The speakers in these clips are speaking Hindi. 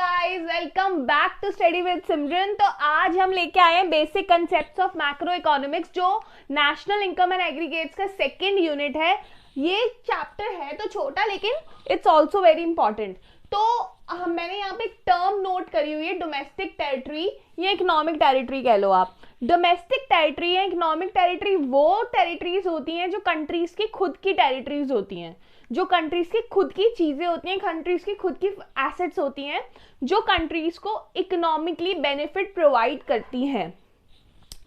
Guys, welcome back to study with Simran. तो आज हम लेके आए हैं basic concepts of macroeconomics, जो नेशनल इनकम एंड एग्रीगेट्स का सेकंड यूनिट है। ये चैप्टर है तो छोटा, लेकिन इट्स आल्सो वेरी इंपॉर्टेंट। तो मैंने यहाँ पे एक टर्म नोट करी हुई है, डोमेस्टिक टेरिटरी या इकोनॉमिक टेरिटरी कह लो आप। डोमेस्टिक टेरिटरी या इकोनॉमिक टेरिटरी वो टेरिटरीज होती हैं जो कंट्रीज की खुद की टेरिटरीज होती हैं, जो कंट्रीज की खुद की चीजें होती हैं, कंट्रीज की खुद की एसेट्स होती हैं, जो कंट्रीज को इकोनॉमिकली बेनिफिट प्रोवाइड करती हैं।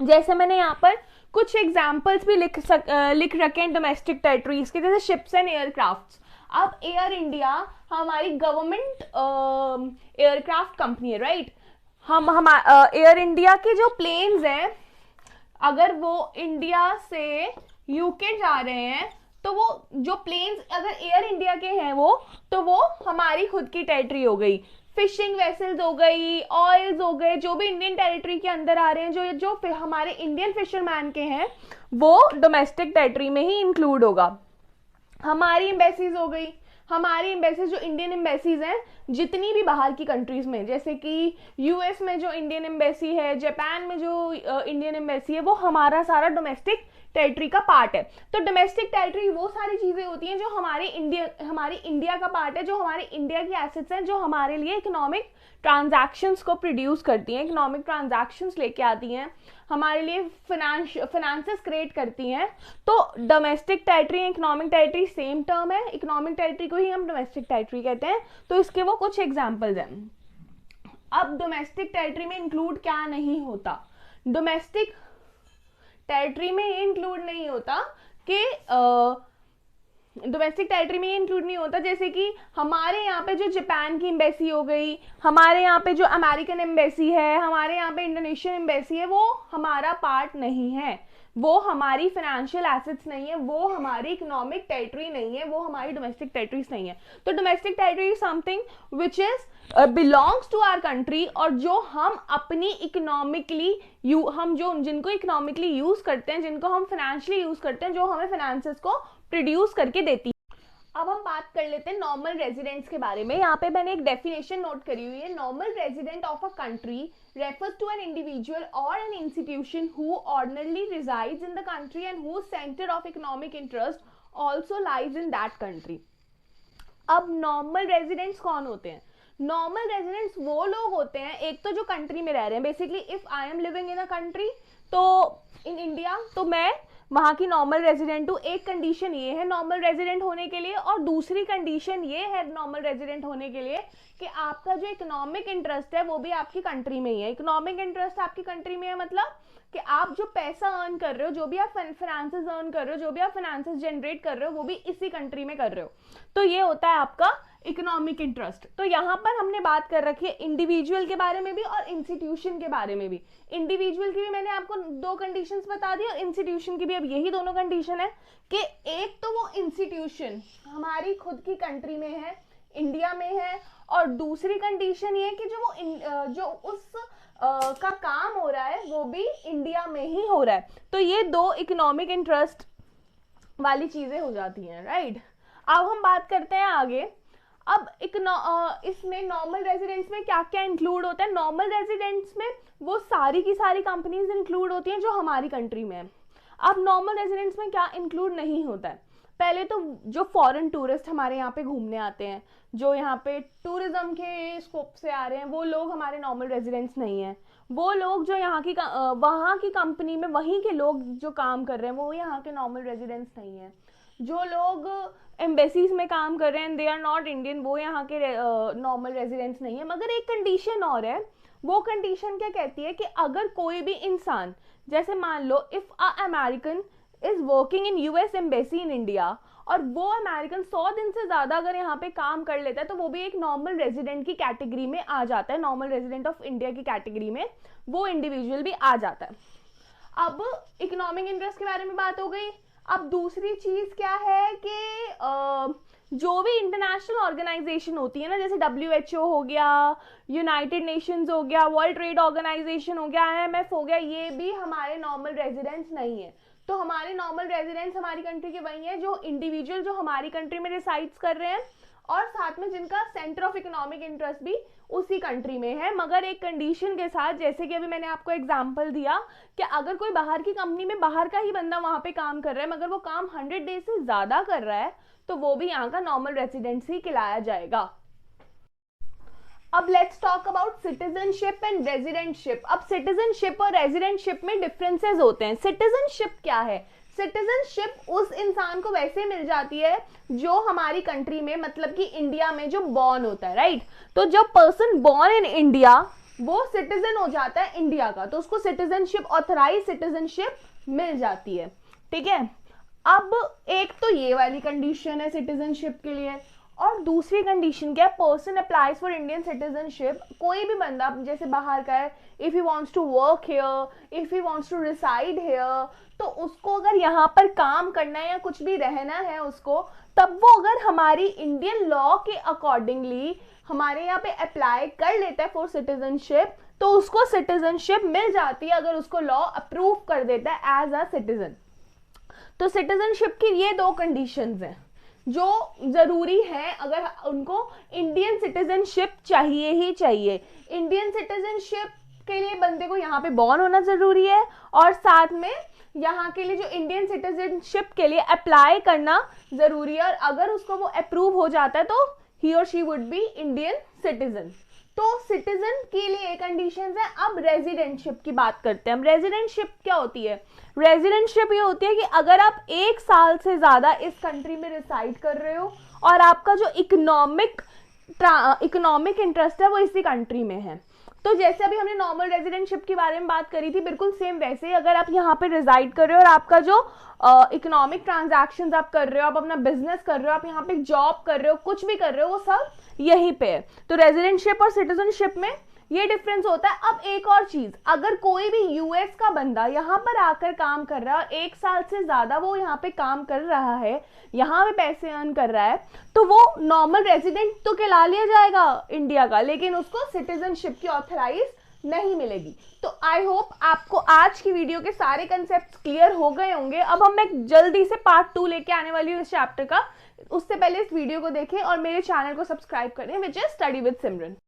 जैसे मैंने यहाँ पर कुछ एग्जाम्पल्स भी लिख रखे हैं डोमेस्टिक टेरिटरीज के, जैसे शिप्स एंड एयरक्राफ्ट्स। अब एयर इंडिया हमारी गवर्नमेंट एयरक्राफ्ट कंपनी है, राइट। हम एयर इंडिया के जो प्लेन्स हैं, अगर वो इंडिया से यूके जा रहे हैं तो वो जो प्लेन्स अगर एयर इंडिया के हैं वो हमारी खुद की टेरिटरी हो गई। फिशिंग वेसल्स हो गई, ऑयल्स हो गए, जो भी इंडियन टेरिटरी के अंदर आ रहे हैं, जो जो हमारे इंडियन फिशरमैन के हैं, वो डोमेस्टिक टेरिटरी में ही इंक्लूड होगा। हमारी एम्बेसीज हो गई, हमारी एम्बेसीज जो इंडियन एम्बेसीज हैं जितनी भी बाहर की कंट्रीज में, जैसे कि यूएस में जो इंडियन एम्बेसी है, जापान में जो इंडियन एम्बेसी है, वो हमारा सारा डोमेस्टिक टेरिटरी का पार्ट है। तो डोमेस्टिक टेरिटरी वो सारी चीजें होती हैं जो हमारी इंडिया का पार्ट है, जो हमारे इंडिया की एसेट्स हैं, जो हमारे लिए इकोनॉमिक ट्रांजैक्शंस को प्रोड्यूस करती हैं, इकोनॉमिक ट्रांजैक्शंस लेके आती हैं, हमारे लिए फाइनेंसेस क्रिएट करती हैं। तो domestic territory, economic territory same term है। इकोनॉमिक टेरिटरी को ही हम डोमेस्टिक टेरिटरी कहते हैं। तो इसके वो कुछ एग्जांपल्स हैं। अब डोमेस्टिक टेरिटरी में इंक्लूड क्या नहीं होता, डोमेस्टिक टेरिटरी में ये इंक्लूड नहीं होता कि डोमेस्टिक टेरिटरी में ये इंक्लूड नहीं होता, जैसे कि हमारे यहाँ पे जो जापान की एम्बेसी हो गई, हमारे यहाँ पे जो अमेरिकन एम्बेसी है, हमारे यहाँ पे इंडोनेशियन एम्बेसी है, वो हमारा पार्ट नहीं है, वो हमारी फाइनेंशियल एसेट्स नहीं है, वो हमारी इकोनॉमिक टेरिटरी नहीं है, वो हमारी डोमेस्टिक टेरिटरीज नहीं है। तो domestic territory is something which is belongs to our country, और जो हम अपनी इकोनॉमिकली हम जो जिनको इकोनॉमिकली यूज करते हैं, जिनको हम फाइनेंशियली यूज करते हैं, जो हमें फाइनेंसेस को प्रोड्यूस करके देती है। अब हम बात कर लेते हैं नॉर्मल रेजिडेंट्स के बारे में। यहाँ पे मैंने एक डेफिनेशन नोट करी हुई है। Normal resident of a country refers to an individual or an institution who ordinarily resides in the country and whose center of economic interest also lies in that country. अब नॉर्मल रेजिडेंट्स कौन होते हैं? नॉर्मल रेजिडेंट्स वो लोग होते हैं, एक तो जो कंट्री में रह रहे हैं। Basically if I am living in a country, तो इन इंडिया, तो मैं वहाँ की नॉर्मल रेजिडेंट हूँ। एक कंडीशन ये है नॉर्मल रेजिडेंट होने के लिए, और दूसरी कंडीशन ये है नॉर्मल रेजिडेंट होने के लिए कि आपका जो इकोनॉमिक इंटरेस्ट है वो भी आपकी कंट्री में ही है। इकोनॉमिक इंटरेस्ट आपकी कंट्री में है, मतलब कि आप जो पैसा अर्न कर रहे हो, जो भी आप फाइनेंसेस अर्न कर रहे हो, जो भी आप फाइनेंसेस जनरेट कर रहे हो, वो भी इसी कंट्री में कर रहे हो। तो ये होता है आपका इकोनॉमिक इंटरेस्ट। तो यहाँ पर हमने बात कर रखी है इंडिविजुअल के बारे में भी और इंस्टीट्यूशन के बारे में भी। इंडिविजुअल की भी मैंने आपको दो कंडीशंस बता दी, और इंस्टीट्यूशन की भी अब यही दोनों कंडीशन है कि एक तो वो इंस्टीट्यूशन हमारी खुद की कंट्री में है, इंडिया में है, और दूसरी कंडीशन ये कि जो उस का काम हो रहा है वो भी इंडिया में ही हो रहा है। तो ये दो इकोनॉमिक इंटरेस्ट वाली चीजें हो जाती हैं, राइट। अब हम बात करते हैं आगे। अब इसमें नॉर्मल रेजिडेंट्स में क्या क्या इंक्लूड होता है? नॉर्मल रेजिडेंट्स में वो सारी की सारी कंपनीज इंक्लूड होती हैं जो हमारी कंट्री में है। अब नॉर्मल रेजिडेंट्स में क्या इंक्लूड नहीं होता है? पहले तो जो फॉरेन टूरिस्ट हमारे यहाँ पे घूमने आते हैं, जो यहाँ पे टूरिज्म के स्कोप से आ रहे हैं, वो लोग हमारे नॉर्मल रेजिडेंट्स नहीं हैं। वो लोग जो यहाँ की वहाँ की कंपनी में वहीं के लोग जो काम कर रहे हैं, वो यहाँ के नॉर्मल रेजिडेंट्स नहीं हैं। जो लोग एम्बेसीज में काम कर रहे हैं, दे आर नॉट इंडियन, वो यहाँ के नॉर्मल रेजिडेंट्स नहीं है। मगर एक कंडीशन और है। वो कंडीशन क्या कहती है कि अगर कोई भी इंसान, जैसे मान लो if a American is working in US embassy in India, और वो अमेरिकन 100 दिन से ज्यादा अगर यहाँ पे काम कर लेता है, तो वो भी एक नॉर्मल रेजिडेंट की कैटेगरी में आ जाता है, नॉर्मल रेजिडेंट ऑफ इंडिया की कैटेगरी में वो इंडिविजुअल भी आ जाता है। अब इकोनॉमिक इंटरेस्ट के बारे में बात हो गई। अब दूसरी चीज क्या है कि जो भी इंटरनेशनल ऑर्गेनाइजेशन होती है ना, जैसे WHO हो गया, यूनाइटेड नेशंस हो गया, वर्ल्ड ट्रेड ऑर्गेनाइजेशन हो गया, IMF हो गया, ये भी हमारे नॉर्मल रेजिडेंट्स नहीं है। तो हमारे नॉर्मल रेजिडेंट्स हमारी कंट्री के वही हैं जो इंडिविजुअल जो हमारी कंट्री में रिसाइड्स कर रहे हैं, और साथ में जिनका सेंटर ऑफ इकोनॉमिक इंटरेस्ट भी उसी कंट्री में है, मगर एक कंडीशन के साथ, जैसे कि अभी मैंने आपको एग्जांपल दिया कि अगर कोई बाहर की कंपनी में बाहर का ही बंदा वहां पे काम कर रहा है मगर वो काम 100 डेज से ज्यादा कर रहा है तो वो भी यहाँ का नॉर्मल रेसिडेंट ही कहलाया जाएगा। अब let's talk about citizenship and residentship. अब सिटीजनशिप और रेजिडेंटशिप में डिफरेंसेस होते हैं। सिटीजनशिप क्या है? सिटीजनशिप उस इंसान को वैसे मिल जाती है जो हमारी कंट्री में, मतलब कि इंडिया में जो बॉर्न होता है, राइट। तो जब पर्सन बॉर्न इन इंडिया वो सिटीजन हो जाता है इंडिया का, तो उसको सिटीजनशिप, ऑथराइज सिटीजनशिप मिल जाती है, ठीक है। अब एक तो ये वाली कंडीशन है सिटीजनशिप के लिए, और दूसरी कंडीशन क्या है? Person applies for Indian citizenship. कोई भी बंदा जैसे बाहर का है, if he wants to work here, if he wants to reside here, तो उसको अगर यहाँ पर काम करना है या कुछ भी रहना है उसको, तब वो अगर हमारी इंडियन लॉ के अकॉर्डिंगली हमारे यहाँ पे अप्लाई कर लेता है फॉर सिटीजनशिप, तो उसको सिटीजनशिप मिल जाती है अगर उसको लॉ अप्रूव कर देता है एज अ सिटीजन। तो सिटीजनशिप की ये दो कंडीशंस हैं जो जरूरी है अगर उनको इंडियन सिटीजनशिप चाहिए ही चाहिए। इंडियन सिटीजनशिप के लिए बंदे को यहाँ पे बॉर्न होना जरूरी है, और साथ में यहाँ के लिए जो इंडियन सिटीजनशिप के लिए अप्लाई करना जरूरी है, और अगर उसको वो अप्रूव हो जाता है तो ही और she would be Indian citizen. तो सिटीजन के लिए कंडीशंस है। अब रेजिडेंटशिप की बात करते हैं। हम रेजिडेंटशिप क्या होती है? रेजिडेंटशिप ये होती है कि अगर आप 1 साल से ज्यादा इस कंट्री में रिसाइड कर रहे हो और आपका जो इकोनॉमिक इंटरेस्ट है वो इसी कंट्री में है। तो जैसे अभी हमने नॉर्मल रेजिडेंटशिप के बारे में बात करी थी, बिल्कुल सेम वैसे ही अगर आप यहाँ पे रिसाइड कर रहे हो और आपका जो इकोनॉमिक ट्रांजैक्शंस आप कर रहे हो, आप अपना बिजनेस कर रहे हो, आप यहाँ पे जॉब कर रहे हो, कुछ भी कर रहे हो, वो सब यहीं पे है। तो रेजिडेंटशिप और सिटीजनशिप में ये डिफरेंस होता है। अब एक और चीज, अगर कोई भी यूएस का बंदा यहाँ पर आकर काम कर रहा है और 1 साल से ज्यादा वो यहाँ पे काम कर रहा है, यहाँ पे पैसे अर्न कर रहा है, तो वो नॉर्मल रेजिडेंट तो कहला लिया जाएगा इंडिया का, लेकिन उसको सिटीजनशिप की ऑथराइज नहीं मिलेगी। तो आई होप आपको आज की वीडियो के सारे कंसेप्ट क्लियर हो गए होंगे। अब हम एक जल्दी से पार्ट 2 लेके आने वाली हूँ इस चैप्टर का। उससे पहले इस वीडियो को देखें और मेरे चैनल को सब्सक्राइब करें, which is study with Simran.